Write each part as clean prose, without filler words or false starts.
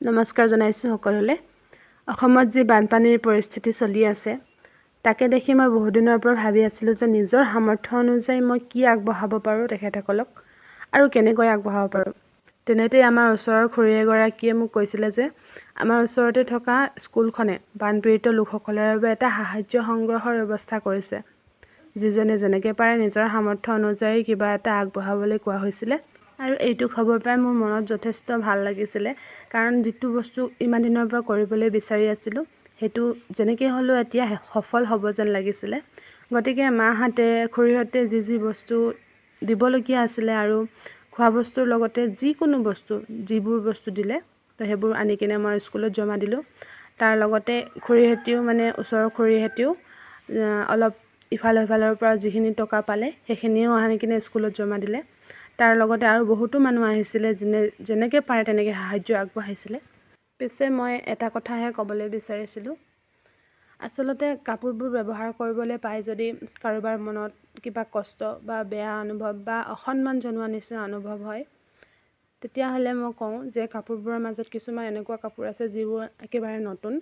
নমস্কাৰ জনাইছোঁ সকলোলৈ। অসমত যি বানপানীৰ পৰিস্থিতি চলি আছে তাকে দেখি মই বহুদিনৰ পৰা ভাবি আছিলোঁ যে নিজৰ সামৰ্থ্য অনুযায়ী মই কি আগবঢ়াব পাৰোঁ তেখেতসকলক আৰু কেনেকৈ আগবঢ়াব পাৰোঁ। তেনেতেই আমাৰ ওচৰৰ খুৰী এগৰাকীয়ে মোক কৈছিলে যে আমাৰ ওচৰতে থকা স্কুলখনে বানপীড়িত লোকসকলৰ বাবে এটা সাহায্য সংগ্ৰহৰ ব্যৱস্থা কৰিছে। যিজনে যেনেকৈ পাৰে নিজৰ সামৰ্থ্য অনুযায়ী কিবা এটা আগবঢ়াবলৈ কোৱা হৈছিলে আৰু এইটো খবৰ পাই মোৰ মনত যথেষ্ট ভাল লাগিছিলে, কাৰণ যিটো বস্তু ইমান দিনৰ পৰা কৰিবলৈ বিচাৰি আছিলোঁ সেইটো যেনেকৈ হ'লেও এতিয়া সফল হ'ব যেন লাগিছিলে। গতিকে মাহঁতে খুৰীহঁতে যি বস্তু দিবলগীয়া আছিলে আৰু খোৱা বস্তুৰ লগতে যিকোনো বস্তু যিবোৰ বস্তু দিলে তো সেইবোৰ আনি কিনে মই স্কুলত জমা দিলোঁ। তাৰ লগতে খুৰীহঁতেও ওচৰৰ খুৰীহঁতেও অলপ ইফালৰ পৰা যিখিনি টকা পালে সেইখিনিও আনি কিনে স্কুলত জমা দিলে। তাৰ লগতে আৰু বহুতো মানুহ আহিছিলে যেনেকৈ পাৰে তেনেকৈ সাহায্য আগবঢ়াইছিলে। পিছে মই এটা কথাহে ক'বলৈ বিচাৰিছিলোঁ, আচলতে কাপোৰবোৰ ব্যৱহাৰ কৰিবলৈ পাই যদি কাৰোবাৰ মনত কিবা কষ্ট বা বেয়া অনুভৱ বা অসন্মান জনোৱা নিচিনা অনুভৱ হয়, তেতিয়াহ'লে মই কওঁ যে কাপোৰবোৰৰ মাজত কিছুমান এনেকুৱা কাপোৰ আছে যিবোৰ একেবাৰে নতুন,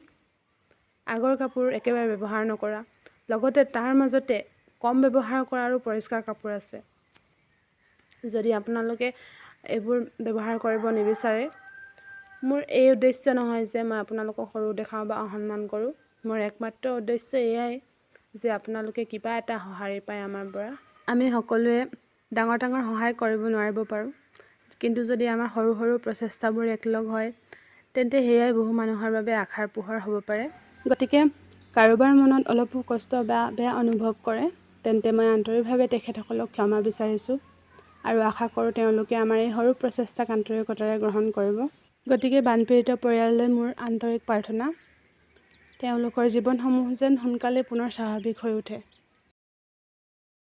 আগৰ কাপোৰ একেবাৰে ব্যৱহাৰ নকৰা, লগতে তাৰ মাজতে কম ব্যৱহাৰ কৰা আৰু পৰিষ্কাৰ কাপোৰ আছে। যদি আপোনালোকে এইবোৰ ব্যৱহাৰ কৰিব নিবিচাৰে, মোৰ এই উদ্দেশ্য নহয় যে মই আপোনালোকক সৰু দেখাওঁ বা অসন্মান কৰোঁ। মোৰ একমাত্ৰ উদ্দেশ্য এয়াই যে আপোনালোকে কিবা এটা সঁহাৰি পায় আমাৰ পৰা। আমি সকলোৱে ডাঙৰ সহায় কৰিব নোৱাৰিব পাৰোঁ, কিন্তু যদি আমাৰ সৰু সৰু প্ৰচেষ্টাবোৰ একলগ হয় তেন্তে সেয়াই বহু মানুহৰ বাবে আশাৰ পোহৰ হ'ব পাৰে। গতিকে কাৰোবাৰ মনত অলপো কষ্ট বা বেয়া অনুভৱ কৰে তেন্তে মই আন্তৰিকভাৱে তেখেতসকলক ক্ষমা বিচাৰিছোঁ আৰু আশা কৰোঁ তেওঁলোকে আমাৰ এই সৰু প্ৰচেষ্টাক আন্তৰিকতাৰে গ্ৰহণ কৰিব। গতিকে বানপীড়িত পৰিয়াললৈ মোৰ আন্তৰিক প্ৰাৰ্থনা, তেওঁলোকৰ জীৱনসমূহ যেন সোনকালে পুনৰ স্বাভাৱিক হৈ উঠে।